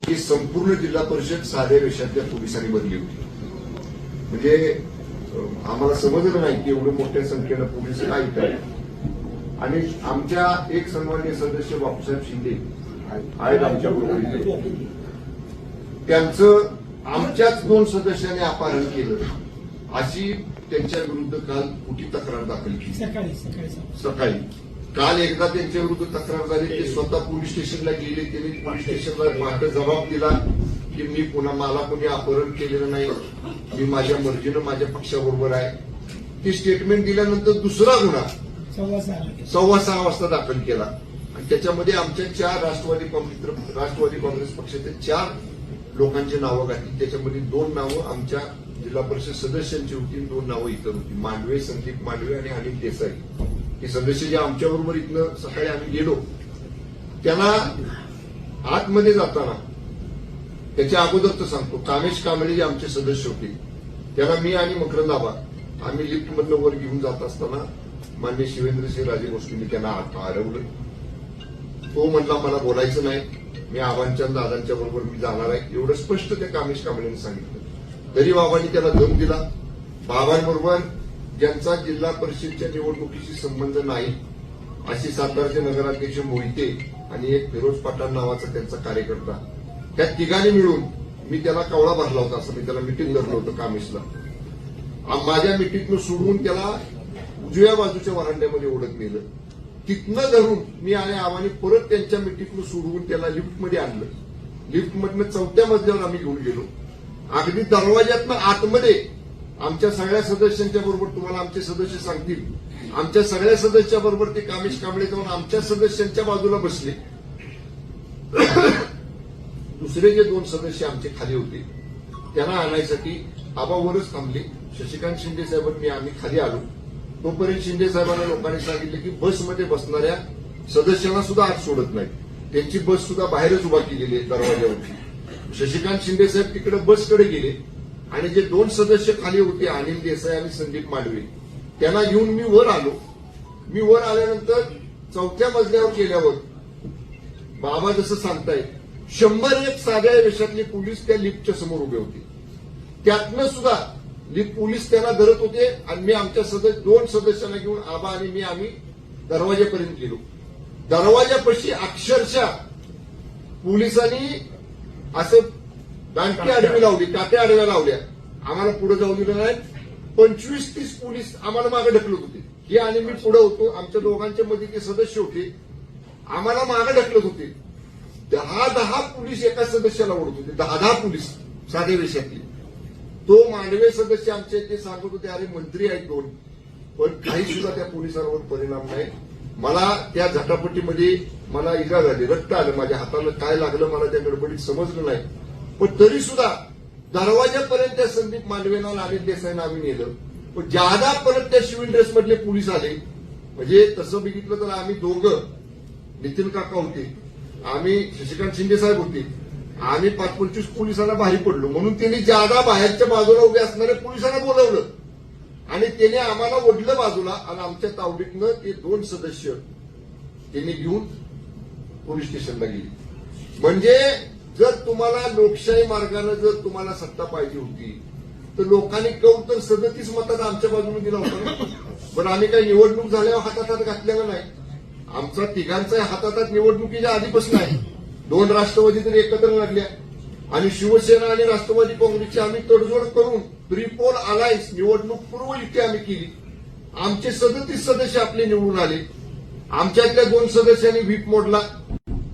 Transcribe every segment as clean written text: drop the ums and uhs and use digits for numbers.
की संपूर्ण जिल्हा परिषद साध्या वेशातल्या पोलिसांनी बनली होती. म्हणजे आम्हाला समजलं नाही की एवढं मोठ्या संख्येनं पोलीस का इथं आहेत. आणि आमच्या एक सन्माननीय सदस्य बापूसाहेब शिंदे आहेत आमच्या बरोबर, त्यांचं आमच्याच 2 सदस्यांनी अपहरण केलं अशी त्यांच्या विरुद्ध काल मोठी तक्रार दाखल केली. सकाळी काल एकदा त्यांच्या विरुद्ध तक्रार झाली. ते स्वतः पोलीस स्टेशनला गेले. त्यांनी पोलीस स्टेशनला मात्र जबाब दिला की मी पुन्हा मला कोणी अपहरण केलेलं नाही, मी माझ्या मर्जीनं माझ्या पक्षाबरोबर आहे. ती स्टेटमेंट दिल्यानंतर दुसरा गुन्हा 6:15 वाजता दाखल केला आणि त्याच्यामध्ये आमच्या 4 राष्ट्रवादी काँग्रेस पक्षाचे 4 लोकांची नावं घातली. त्याच्यामध्ये 2 नावं आमच्या जिल्हा परिषद सदस्यांची होती, 2 नावं इतर होती. मांडवे, संदीप मांडवे आणि अनिल देसाई हे सदस्य जे आमच्याबरोबर इथनं सकाळी आम्ही गेलो. त्यांना आतमध्ये जाताना त्याच्या अगोदरच सांगतो, कामेश कांबळे जे आमचे सदस्य होते त्यांना मी आणि मकरंद आबा आम्ही लिफ्टमधनं वर घेऊन जात असताना माननीय शिवेंद्रसिंह राजे गोष्टींनी त्यांना हरवलं. तो म्हटला मला बोलायचं नाही, मी आबांच्या दादांच्या बरोबर मी जाणार आहे, एवढं स्पष्ट त्या कामेश कांबळेंनी सांगितलं. तरी बाबांनी त्याला दम दिला. बाबांबरोबर ज्यांचा जिल्हा परिषदच्या निवडणुकीशी संबंध नाही अशी सातारचे नगराध्यक्ष मोहिते आणि एक फिरोज पठाण नावाचा त्यांचा कार्यकर्ता, त्या तिघांनी मिळून मी त्याला कवळा भरला होता. असं मी त्याला मिटिंग धरलं होतं कामेशला. माझ्या मिटिंगनं सोडवून त्याला उजव्या बाजूच्या वरांड्यामध्ये ओढत नेलं. तिथनं धरून मी आणि आम्हाने परत त्यांच्या मिटिंगनं सोडवून त्याला लिफ्टमध्ये आणलं. लिफ्टमधनं 4थ्या मजल्यावर आम्ही घेऊन गेलो. अगदी दरवाज्यातनं आतमध्ये आमच्या सगळ्या सदस्यांच्या बरोबर, तुम्हाला आमचे सदस्य सांगतील, आमच्या सगळ्या सदस्या बरोबर ते कामेश कांबळे जाऊन आमच्या सदस्यांच्या बाजूला बसले. दुसरे जे 2 सदस्य आमचे खाली होते त्यांना आणायसाठी आबावरच थांबले. शशिकांत शिंदे साहेबांनी आम्ही खाली आलो. तोपर्यंत शिंदे साहेबांना लोकांनी सांगितलं की बसमध्ये बसणाऱ्या सदस्यांना सुद्धा आत सोडत नाही, त्यांची बस सुद्धा बाहेरच उभा केलेली आहे दरवाज्यावरती. शशिकांत शिंदे साहेब तिकडे बसकडे गेले आणि जे 2 सदस्य खाली होते अनिल देसाई आणि संदीप मांडवे त्यांना घेऊन मी वर आलो. मी वर आल्यानंतर 4थ्या मजल्यावर गेल्यावर बाबा जसं सांगतायत 101 साध्या वेशातले पोलीस त्या लिफ्टच्या समोर उभे होते. त्यातनं सुद्धा लिफ्ट पोलीस त्यांना धरत होते आणि मी आमच्या 2 सदस्यांना घेऊन आबा आणि मी आम्ही दरवाजापर्यंत गेलो. दरवाजापाशी अक्षरशः पोलिसांनी असं दांडकी आडवी लावली, काट्या आडव्या लावल्या. आम्हाला पुढे जाऊ दिलं नाही. 25-30 पोलीस आम्हाला मागे ढकलत होते. हे आणि मी पुढे होतो. आमच्या दोघांच्या मध्ये ते सदस्य होते, आम्हाला मागे ढकलत होते. 10 पोलीस एका सदस्याला ओढत होते. 10 पोलीस साध्या वेशातले. तो मांडवे सदस्य आमचे ते सांगत होते अरे मंत्री आहेत 2, पण काही सुद्धा त्या पोलिसांवर परिणाम नाही. मला त्या झटापटीमध्ये मला इजा झाली, रक्त आलं माझ्या हाताला. काय लागलं मला त्या गडबडीत समजलं नाही. पण तरी सुद्धा दरवाजापर्यंत त्या संदीप मांडवेना आणि अनिल देसाईंना आम्ही नेलं. पण ज्यादा परत त्या सिव्हिल ड्रेसमधले पोलीस आले. म्हणजे तसं बघितलं तर आम्ही दोघं, नितीन काका होते, आम्ही शशिकांत शिंदे साहेब होते, आम्ही 5-25 पोलिसांना बाहेर पडलो. म्हणून त्यांनी ज्यादा बाहेरच्या बाजूला उभे असणाऱ्या पोलिसांना बोलवलं आणि त्याने आम्हाला ओढलं बाजूला आणि आमच्या तावडीतनं ते 2 सदस्य त्यांनी घेऊन पोलीस स्टेशनला गेले. म्हणजे जर तुम्हाला लोकशाही मार्गाने जर तुम्हाला सत्ता पाहिजे होती तर लोकांनी कौल तर 37 मतांना आमच्या बाजूने दिला होता. पण आम्ही काही निवडणूक झाल्यावर हातात घातलेला नाही. आमचा तिघांचा हातात निवडणुकीच्या आधीपासून आहे. 2 राष्ट्रवादी तरी एकत्र लढल्या आणि शिवसेना आणि राष्ट्रवादी काँग्रेसची आम्ही तडजोड करून प्रीपोल अलायन्स निवडणूक पूर्व युती आम्ही केली. आमचे 37 सदस्य आपले निवडून आले. आमच्यातल्या 2 सदस्यांनी व्हीप मोडला,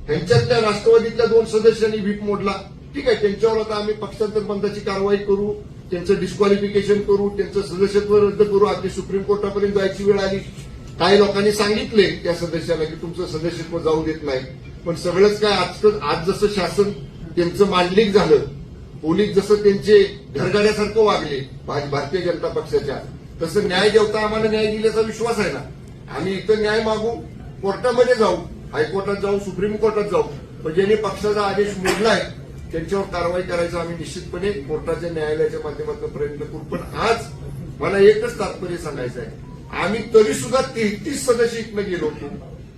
त्यांच्यातल्या राष्ट्रवादीतल्या 2 सदस्यांनी व्हीप मोडला. ठीक आहे, त्यांच्यावर आता आम्ही पक्षांतर बंदाची कारवाई करू, त्यांचं डिस्क्वालिफिकेशन करू, त्यांचं सदस्यत्व रद्द करू. अगदी सुप्रीम कोर्टापर्यंत जायची वेळ आली. काही लोकांनी सांगितले त्या सदस्यांना की तुमचं सदस्यत्व जाऊ देत नाही. पण सगळंच काय आज जसं शासन त्यांचं मांडलिक झालं, पोलीस जसं त्यांचे घरगाड्यासारखं वागले भारतीय जनता पक्षाच्या, तसं न्याय देवता आम्हाला न्याय दिल्याचा विश्वास आहे ना. आम्ही इथं न्याय मागू, कोर्टामध्ये जाऊ, हायकोर्टात जाऊ, सुप्रीम कोर्टात जाऊ. पण ज्यांनी पक्षाचा आदेश मोडलाय त्यांच्यावर कारवाई करायचा आम्ही निश्चितपणे कोर्टाच्या न्यायालयाच्या माध्यमातून प्रयत्न करू. पण आज मला एकच तात्पर्य सांगायचं आहे, आम्ही तरी सुद्धा 33 सदस्य इथनं गेलो होतो.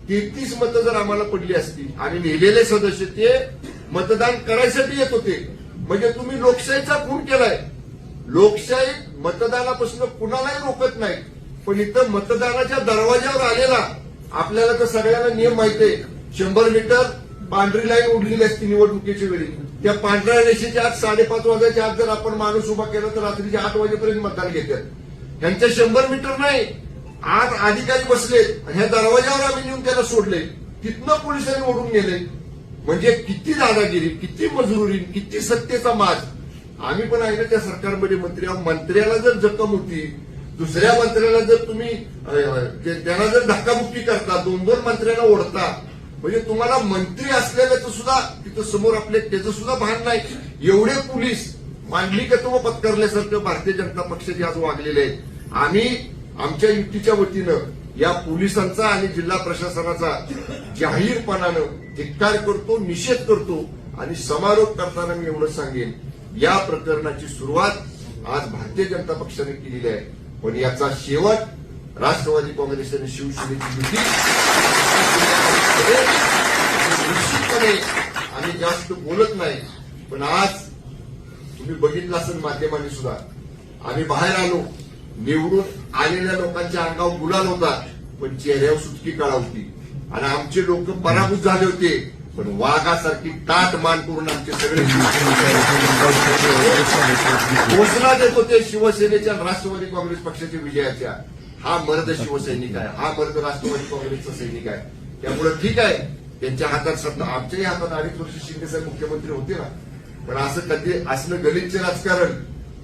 33 मतं जर आम्हाला पडली असती आणि नेलेले सदस्य ते मतदान करायसाठी येत होते. म्हणजे तुम्ही लोकशाहीचा खून केलाय. लोकशाही मतदानापासून कुणालाही रोखत नाही, पण इथं मतदानाच्या दरवाज्यावर आलेला आपल्याला तर सगळ्यांना नियम माहिती आहे. 100 मीटर पांढरी लाईन उडलेली असते निवडणुकीच्या वेळी. त्या पांढऱ्या रेषेच्या आत 5:30 वाजायच्या आत जर आपण माणूस उभा केला तर रात्रीच्या 8 वाजेपर्यंत मतदान घेतात. ह्यांच्या 100 मीटर नाही, आज अधिकारी बसले, ह्या दरवाजावर आम्ही नेऊन त्याला सोडले, तिथनं पोलिसांनी ओढून गेले. म्हणजे किती दादागिरी, किती मजुरी, किती सत्तेचा माज. आम्ही पण आहे ना त्या सरकारमध्ये मंत्री आहोत. मंत्र्याला जर जखम होती, दुसऱ्या मंत्र्याला जर तुम्ही त्यांना जर धक्काबुक्की करता, 2-2 मंत्र्यांना ओढता, म्हणजे तुम्हाला मंत्री असलेल्याचं सुद्धा तिथं समोर आपले त्याचं सुद्धा भान नाही. एवढे पोलीस मांडलिकत्व पत्करल्यासारखं भारतीय जनता पक्षाचे आज वागलेले आहेत. आम्ही आमच्या युतीच्या वतीनं या पोलिसांचा आणि जिल्हा प्रशासनाचा जाहीरपणानं धिक्कार करतो, निषेध करतो. आणि समारोप करताना मी एवढं सांगेन, या प्रकरणाची सुरुवात आज भारतीय जनता पक्षाने केलेली आहे, पण याचा शेवट राष्ट्रवादी काँग्रेस आणि शिवसेनेची युती. निश्चितपणे आम्ही जास्त बोलत नाही, पण आज तुम्ही बघितलं असेल माध्यमांनी सुद्धा, आम्ही बाहेर आलो, निवडून आलेल्या लोकांच्या अंगावर गुलाल होता, पण चेहऱ्यावर सुटकी काळा होती. आणि आमचे लोक पराभूत झाले होते, पण वाघासारखी ताट मान करून आमचे सगळे घोषणा देत होते शिवसेनेच्या आणि राष्ट्रवादी काँग्रेस पक्षाच्या विजयाच्या. हा मर्द शिवसैनिक आहे, हा मर्द राष्ट्रवादी काँग्रेसचा सैनिक आहे. त्यामुळे ठीक आहे, त्यांच्या हातात सत्ता, आमच्याही हातात 2.5 वर्ष शिंदेसाहेब मुख्यमंत्री होते ना, पण असं कधी असलं गलिच्छ राजकारण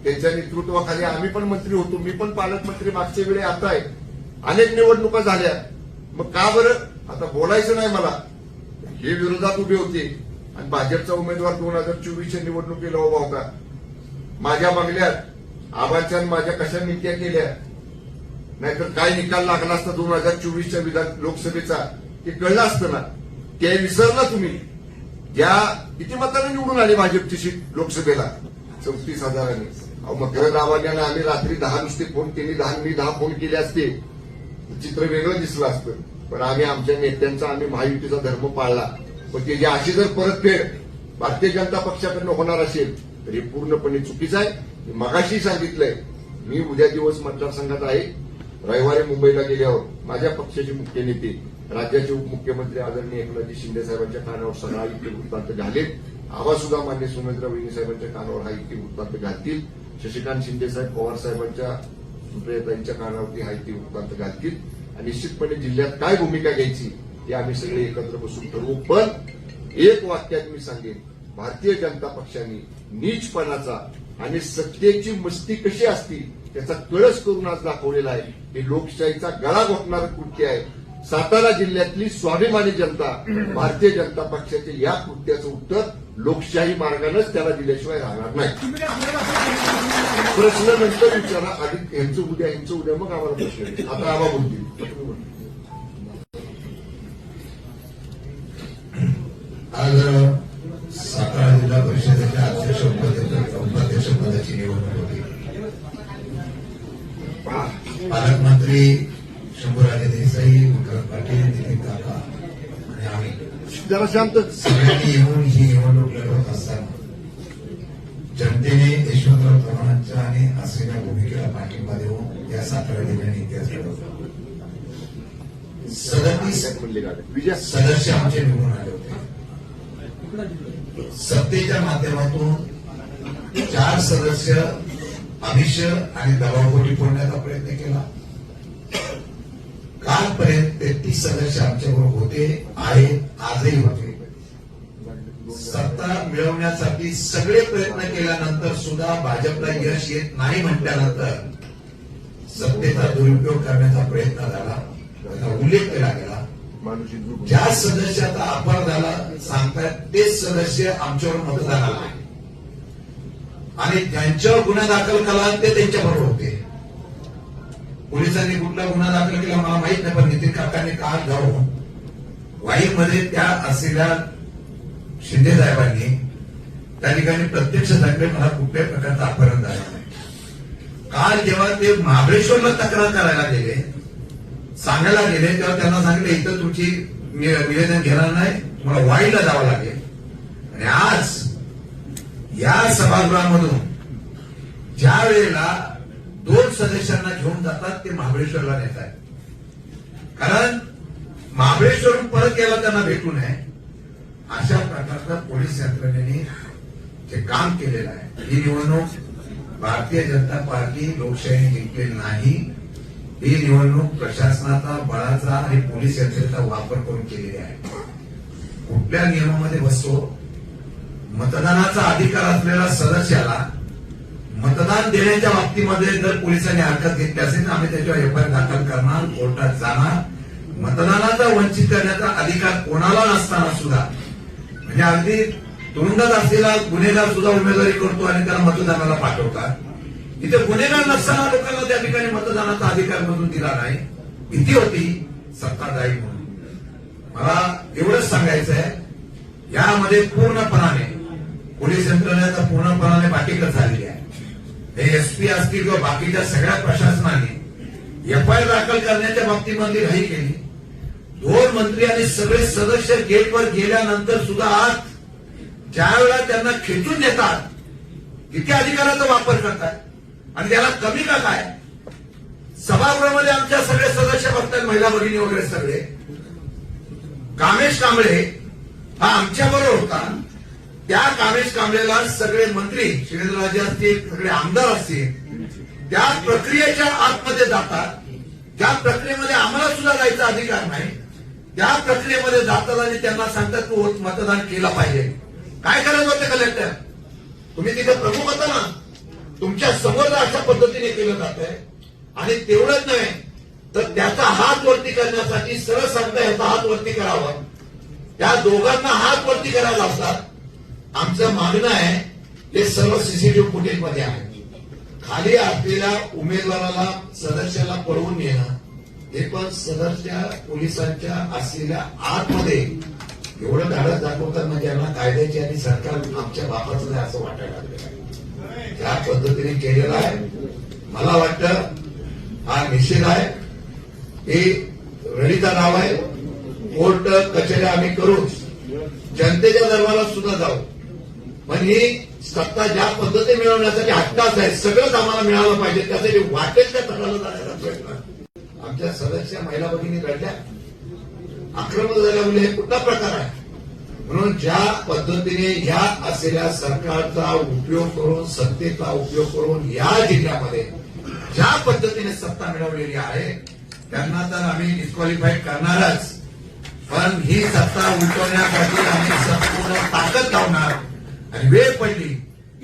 त्यांच्या नेतृत्वाखाली आम्ही पण मंत्री होतो. मी पण पालकमंत्री मागच्या वेळी आता आहे. अनेक निवडणुका झाल्या, मग का बरं आता बोलायचं नाही मला. हे विरोधात उभे होते आणि भाजपचा उमेदवार 2024च्या निवडणुकीला उभा होता. माझ्या मागल्यात आबांच्या माझ्या कशा नीत्या केल्या, नाहीतर काय निकाल लागला असता 2024च्या विधान लोकसभेचा ते कळलं असतं ना. ते विसरला तुम्ही. ज्या किती मतांनी निवडून आली भाजपची सीट लोकसभेला, 34,000. मग खरं दावाल्यानं आम्ही रात्री 10 नुसते फोन केले, 10 मी 10 फोन केले असते, चित्र वेगळं दिसलं असतं. पण आम्ही आमच्या नेत्यांचा, आम्ही महायुतीचा धर्म पाळला. पण त्याची अशी जर परतफेड भारतीय जनता पक्षाकडनं होणार असेल तर हे पूर्णपणे चुकीचं आहे. मगाशी सांगितलंय, मी उद्या दिवस मतदारसंघात आहे. रविवारी मुंबईला गेल्यावर माझ्या पक्षाचे मुख्य नेते, राज्याचे उपमुख्यमंत्री आदरणीय एकनाथजी शिंदे साहेबांच्या कानावर सगळा इतके वृत्तांत घालेल. आवाज सुद्धा मान्य सुनेत्रा वहिनी साहेबांच्या कानावर हा इतके वृत्तांत घालतील. शशिकांत शिंदे साहेब, पवार साहेबांच्या सुप्रियाताईंच्या कानावरती हा इतके वृत्तांत घालतील. आणि निश्चितपणे जिल्ह्यात काय भूमिका घ्यायची ते आम्ही सगळे एकत्र बसून ठरवू. पण एक वाक्यात मी सांगेन, भारतीय जनता पक्षाने नीचपणाचा आणि सत्तेची मस्ती कशी असती त्याचा कळस करून आज दाखवलेला आहे. हे लोकशाहीचा गळा घोटणारं कृत्य आहे. सातारा जिल्ह्यातली स्वाभिमानी जनता भारतीय जनता पक्षाच्या या कृत्याचं उत्तर लोकशाही मार्गानेच त्याला दिल्याशिवाय राहणार नाही. प्रश्न नंतर विचारा, आधी यांचं उद्या मग आम्हाला प्रश्न. आता आम्हा बोलतील. आज सातारा जिल्हा परिषदेच्या अध्यक्ष उपाध्यक्ष पदाची निवडणूक होती. पालकमंत्री शंभूराजे देसाई, विक्रम पाटील, नितीन काका आणि आम्ही जरा शांत सगळ्यांनी येऊन ही निवडणूक लढवत असताना जनतेने यशवंतराव चव्हाणांच्या आणि असलेल्या भूमिकेला पाठिंबा देऊन या सातारा जिल्ह्याने इतिहास घडवला. 37 सदस्य आमचे निवडून आले होते. सत्तेच्या माध्यमातून 4 सदस्य आमिष आणि दबावपोटी फोडण्याचा प्रयत्न केला. कालपर्यंत 33 सदस्य आमच्याबरोबर होते, आहेत, आजही होते. सत्ता मिळवण्यासाठी सगळे प्रयत्न केल्यानंतर सुद्धा भाजपला यश येत नाही म्हटल्यानंतर सत्तेचा दुरुपयोग करण्याचा प्रयत्न झाला, त्याचा उल्लेख केला गेला. ज्या सदस्याचा अपहार झाला सांगतात तेच सदस्य आमच्यावर मतदानाला आले आणि त्यांच्यावर गुन्हा दाखल केला ते त्यांच्याबरोबर होते. पोलिसांनी कुठला गुन्हा दाखल केला मला माहित नाही, पण नितीन काकांनी काल जाऊन वाईमध्ये त्या असलेल्या शिंदे साहेबांनी त्या ठिकाणी प्रत्यक्ष सांगितले मला कुठल्याही प्रकारचं अपहरण झालं नाही. काल जेव्हा ते महाबळेश्वरला तक्रार करायला गेले, सांगायला गेले, तेव्हा त्यांना सांगितलं इथं तुमची निवेदन घेणार नाही, तुम्हाला वाईला जावं लागेल. आणि आज या सभागृहामधून ज्या वेळेला 2 सदस्यांना घेऊन जातात ते महाबळेश्वरला नेत आहेत. कारण महाबळेश्वरून परत यायला त्यांना भेटू नये अशा प्रकारचं पोलीस यंत्रणेने जे काम केलेलं आहे. ही निवडणूक भारतीय जनता पार्टी लोकशाही जिंकलेली नाही. ही निवडणूक प्रशासनाचा, बळाचा आणि पोलीस यंत्रणेचा वापर करून केलेली आहे. कुठल्या नियमामध्ये बसतो? मतदानाचा अधिकार असलेल्या सदस्याला मतदान देण्याच्या बाबतीमध्ये जर पोलिसांनी हरकत घेतली असेल तर आम्ही त्याच्यावर एफआयआर दाखल करणार, कोर्टात जाणार. मतदानाचा वंचित करण्याचा अधिकार कोणाला नसताना सुद्धा, म्हणजे अगदी तुरुंगात असलेला गुन्हेगार सुद्धा उमेदवारी करतो आणि त्याला मतदानाला पाठवतात. इथे गुन्हेगार नसताना लोकांना त्या ठिकाणी मतदानाचा अधिकार मधून दिला नाही. भीती होती सत्ताधारी म्हणून. मला एवढंच सांगायचं आहे, यामध्ये पूर्णपणाने पोलीस यंत्रणेचा पूर्णपणाने पाठीकत झालेली आहे. हे एसपी असतील किंवा बाकीच्या सगळ्या प्रशासनाने एफआयआर दाखल करण्याच्या बाबतीमध्ये घाई केली. 2 मंत्री आणि सगळे सदस्य गेटवर गेल्यानंतर सुद्धा आज ज्या वेळेला त्यांना खेचून नेतात किती अधिकाराचा वापर करतात आणि त्याला कमी का काय? सभागृहामध्ये आमच्या सगळे सदस्य बघतात, महिला भगिनी वगैरे सगळे. कामेश कांबळे हा आमच्याबरोबर होता. त्या कामेश कांबळेला सगळे मंत्री, शिवेंद्रराजे असतील, सगळे आमदार असतील, त्या प्रक्रियेच्या आतमध्ये जातात. ज्या प्रक्रियेमध्ये आम्हाला सुद्धा जायचा अधिकार नाही, त्या प्रक्रियेमध्ये जातात आणि त्यांना सांगतात तू मतदान केलं पाहिजे. काय करायचं होतं कलेक्टर? तुम्ही तिथे प्रमुख होता ना, तुमच्या समोर अशा पद्धतीने केलं जात आहे. आणि तेवढंच नाही तर त्याचा हात वरती करण्यासाठी सरळ सांगता याचा हात वरती करावा. त्या दोघांना हात वरती करायला लावतात. आमचं मागणं आहे ते सर्व सीसीटीव्ही फुटेजमध्ये आहे. खाली असलेल्या उमेदवाराला, सदस्याला पळवून नेणं हे पण सदस्य पोलिसांच्या असलेल्या आतमध्ये एवढं धाडस दाखवतात म्हणजे यांना कायद्याची आणि सरकार आमच्या बापाचं नाही असं वाटायला लागलेलं आहे. ज्या पद्धतीने केलेलं आहे मला वाटतं हा निषेध आहे. हे रडीचा नाव आहे. कोर्ट कचेऱ्या आम्ही करून जनतेच्या दरबारात सुद्धा जाऊ, पण ही सत्ता ज्या पद्धतीने मिळवण्यासाठी हट्टाच आहे. सगळंच आम्हाला मिळालं पाहिजे, त्यासाठी वाटेल त्या तटाला जाण्याचा प्रयत्न. आमच्या सदस्य महिला भगिनी रडल्या, आक्रमक झाल्या म्हणजे हे कुठला प्रकार आहे? म्हणून ज्या पद्धतीने ह्या असलेल्या सरकारचा उपयोग करून, सत्तेचा उपयोग करून या जिल्ह्यामध्ये ज्या पद्धतीने सत्ता मिळवलेली आहे त्यांना तर आम्ही डिस्क्वालिफाईड करणारच. पण ही सत्ता उलटवण्यासाठी आम्ही संपूर्ण ताकद लावणार. आणि वेळ पडली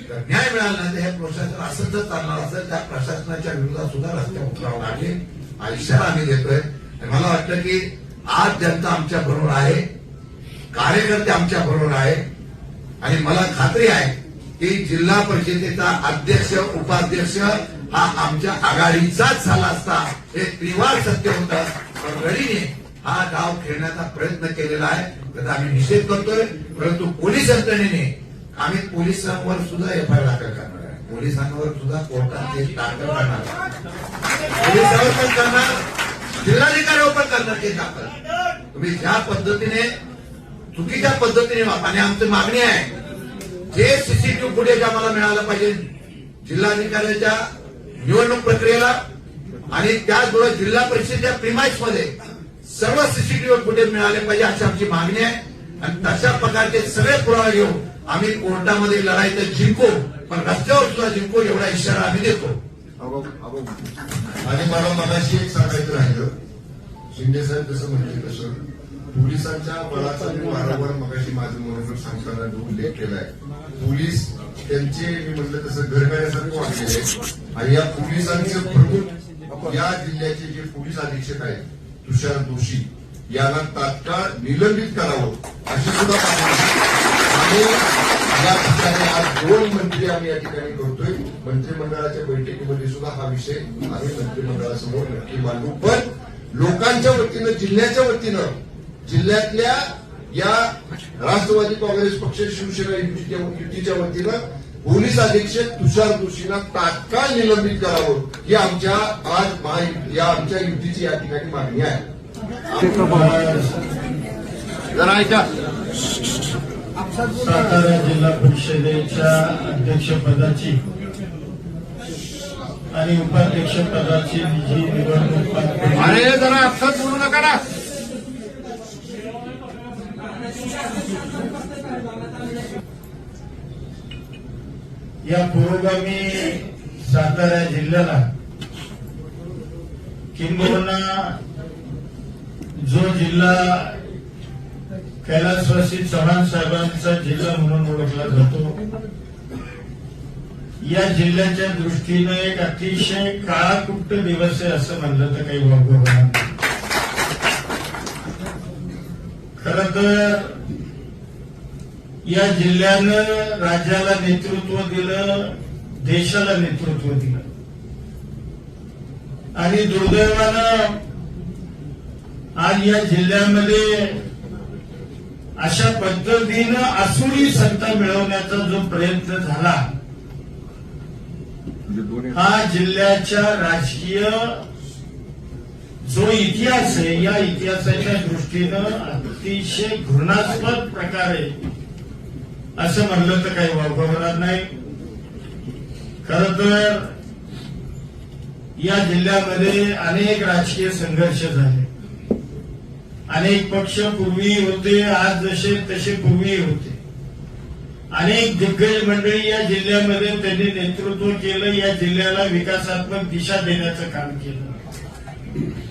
तर न्याय मिळाला नाही तर हे प्रशासन असंच जर चालणार असेल त्या प्रशासनाच्या विरोधात सुद्धा रस्त्यावर उतरावं लागेल हा इशारा आम्ही देतोय. आणि मला वाटतं की आज जनता आमच्या बरोबर आहे, कार्यकर्ते आमच्या बरोबर आहे. आणि मला खात्री आहे की जिल्हा परिषदेचा अध्यक्ष, उपाध्यक्ष हा आमच्या आघाडीचाच झाला असता हे त्रिवार सत्य होतं. पण रडीने हा डाव खेळण्याचा प्रयत्न केलेला आहे त्याचा आम्ही निषेध करतोय. परंतु पोलीस यंत्रणेने आम्ही पोलिसांवर सुद्धा एफआयआर दाखल करणार आहे. पोलिसांवर सुद्धा कोर्टात केस दाखल करणार आहे. पोलिसांवर पण करणार, जिल्हाधिकाऱ्यावर पण करणार केस दाखल. तुम्ही ज्या पद्धतीने चुकीच्या पद्धतीने आणि आमची मागणी आहे जे सीसीटीव्ही फुटेज आम्हाला मिळालं पाहिजे जिल्हाधिकाऱ्याच्या निवडणूक प्रक्रियेला आणि त्याचबरोबर जिल्हा परिषदेच्या प्रिमाइसमध्ये सर्व सीसीटीव्ही फुटेज मिळाले पाहिजे अशी आमची मागणी आहे. आणि तशा प्रकारचे सगळे पुरावे घेऊन आम्ही कोर्टामध्ये लढाई तर जिंकू, पण रस्त्यावर सुद्धा जिंकू एवढा इशारा आम्ही देतो. आणि मला मगाशी एक सांगायचं राहिलं, शिंदे साहेब जसं म्हणले तसं पोलिसांच्या बळाचा मी वारंवार मगाशी माझं मनोबल सांगताना उल्लेख केलाय. पोलीस त्यांचे मी म्हटलं तसं घरगाड्यासारखे वागलेले आहेत. आणि या पोलिसांचे प्रमुख या जिल्ह्याचे जे पोलीस अधीक्षक आहेत तुषार दोशी यांना तात्काळ निलंबित करावं अशी सुद्धा मागणी. आणि या ठिकाणी आज 2 मंत्री आम्ही या ठिकाणी करतोय. मंत्रिमंडळाच्या बैठकीमध्ये सुद्धा हा विषय आम्ही मंत्रिमंडळासमोर नक्की मांडू. पण लोकांच्या वतीनं, जिल्ह्याच्या वतीनं, जिल्ह्यातल्या या राष्ट्रवादी काँग्रेस पक्ष, शिवसेना युतीच्या वतीनं पोलीस अधीक्षक तुषार दोशींना तात्काळ निलंबित करावं ही आमच्या आज या आमच्या युतीची या ठिकाणी मागणी आहे. जरा ऐका. सातारा जिल्हा परिषदेच्या अध्यक्षपदाची आणि उपाध्यक्षपदाची जी निवडणूक पार पडली, अरे जरा अर्थात बोलू नका ना. या पुरोगामी सातारा जिल्ह्याला किंबहुना जो जिल्हा कैलासवासी चव्हाण साहेबांचा जिल्हा म्हणून ओळखला जातो, या जिल्ह्याच्या दृष्टीनं एक अतिशय काळाकुट्ट दिवस आहे असं म्हणलं तर काही वावगं होणार नाही. खरं तर या जिल्ह्यानं राज्याला नेतृत्व दिलं, देशाला नेतृत्व दिलं आणि दुर्दैवानं आज या जिल्ह्यामध्ये अशा पद्धतीनं आसुरी सत्ता मिळवण्याचा जो प्रयत्न झाला, हा जिल्ह्याच्या राजकीय जो इतिहास आहे या इतिहासाच्या दृष्टीनं अतिशय घृणास्पद प्रकारे असं म्हणलं तर काही वावगं होणार नाही. खरं तर या जिल्ह्यामध्ये अनेक राजकीय संघर्ष झाले, अनेक पक्ष पूर्वी होते, आज जसे तसे पूर्वी होते. अनेक दिग्गज मंडळी या जिल्ह्यामध्ये त्यांनी नेतृत्व केलं, या जिल्ह्याला विकासात्मक दिशा देण्याचं काम केलं.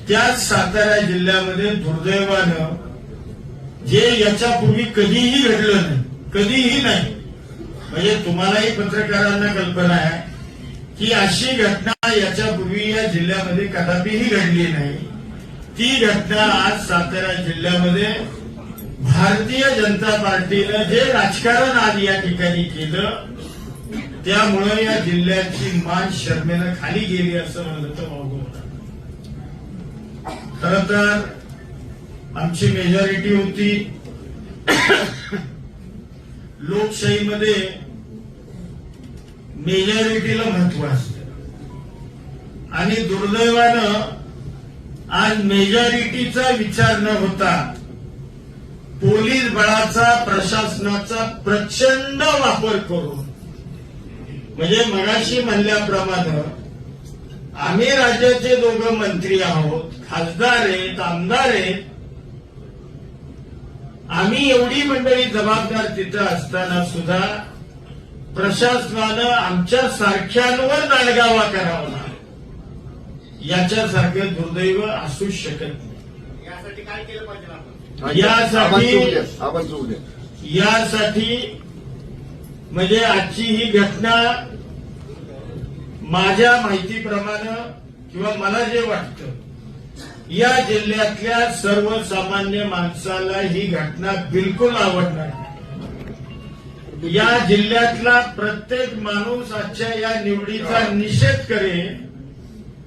त्याच सातारा जिल्ह्यामध्ये दुर्दैवानं जे याच्यापूर्वी कधीही घडलं नाही, कधीही नाही, म्हणजे तुम्हालाही पत्रकारांना कल्पना आहे की अशी घटना याच्यापूर्वी या जिल्ह्यामध्ये कदापिही घडली नाही. ती घटना आज सातारा जिल्ह्यामध्ये भारतीय जनता पार्टीनं जे राजकारण आज या ठिकाणी केलं, त्यामुळे या जिल्ह्याची मान शर्मेनं खाली गेली असं म्हणलं तर वावगं होतं. खरं तर आमची मेजॉरिटी होती. लोकशाहीमध्ये मेजॉरिटीला महत्व असतं आणि दुर्दैवानं आज मेजॉरिटीचा विचार न होता पोलीस बळाचा, प्रशासनाचा प्रचंड वापर करून, म्हणजे मगाशी म्हणल्याप्रमाणे आम्ही राज्याचे दोघं मंत्री आहोत, खासदार आहेत, आमदार आहेत, आम्ही एवढी मंडळी जबाबदार तिथं असताना सुद्धा प्रशासनानं आमच्या सारख्यांवर दांडगावा करावा, याच्यासारखं दुर्दैव असूच शकत नाही. यासाठी काय केलं पाहिजे आपण? यासाठी म्हणजे आजची ही घटना माझ्या माहितीप्रमाणे किंवा मला जे वाटतं, या जिल्ह्यातल्या सर्वसामान्य माणसाला ही घटना बिलकुल आवडणार नाही. या जिल्ह्यातला प्रत्येक माणूस आजच्या या निवडीचा निषेध करेल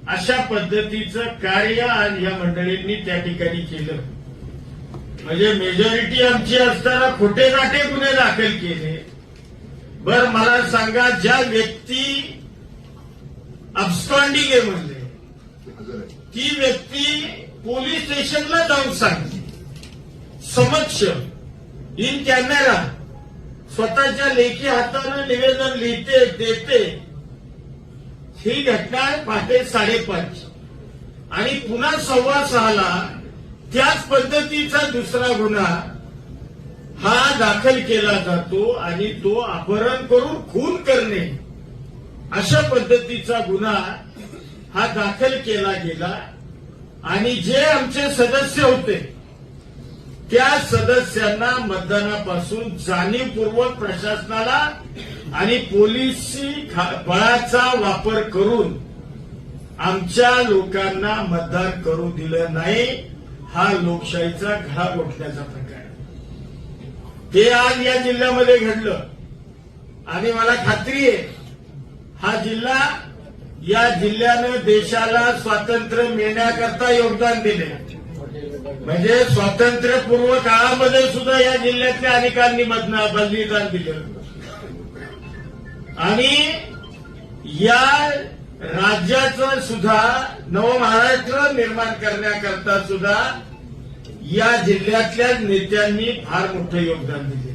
अशा पद्धतीचं कार्य आज या मंडळींनी त्या ठिकाणी केलं. म्हणजे मेजॉरिटी आमची असताना खोटे नाटे गुन्हे दाखल केले. बर मला सांगा, ज्या व्यक्ती अबस्कॉन्डिंग आहे म्हणले, ती व्यक्ती पोलीस स्टेशनला जाऊन सांगते, समक्ष इन कॅमेरा स्वतःच्या लेखी हातानं निवेदन लिहिते, देते. ही घटना पहाटे 5:30 आणि पुन्हा 6:15 त्याच पद्धतीचा दुसरा गुन्हा हा दाखल केला जातो आणि तो अपहरण करून खून करणे अशा पद्धतीचा गुन्हा हा दाखल केला गेला. आणि जे आमचे सदस्य होते त्या सदस्यांना मतदानापासून जाणीवपूर्वक प्रशासनाला आणि पोलिसी बळाचा वापर करून आमच्या लोकांना मतदान करू दिलं नाही. हा लोकशाहीचा घडा घोटण्याचा प्रकार. ते आज या जिल्ह्यामध्ये घडलं आणि मला खात्री आहे हा जिल्हा, या जिल्ह्यानं देशाला स्वातंत्र्य मिळण्याकरता योगदान दिले. म्हणजे स्वातंत्र्यपूर्व काळामध्ये सुद्धा या जिल्ह्यातल्या अनेकांनी बलिदान दिलं आणि या राज्याचं सुद्धा नवमहाराष्ट्र निर्माण करण्याकरता सुद्धा या जिल्ह्यातल्या नेत्यांनी फार मोठं योगदान दिले.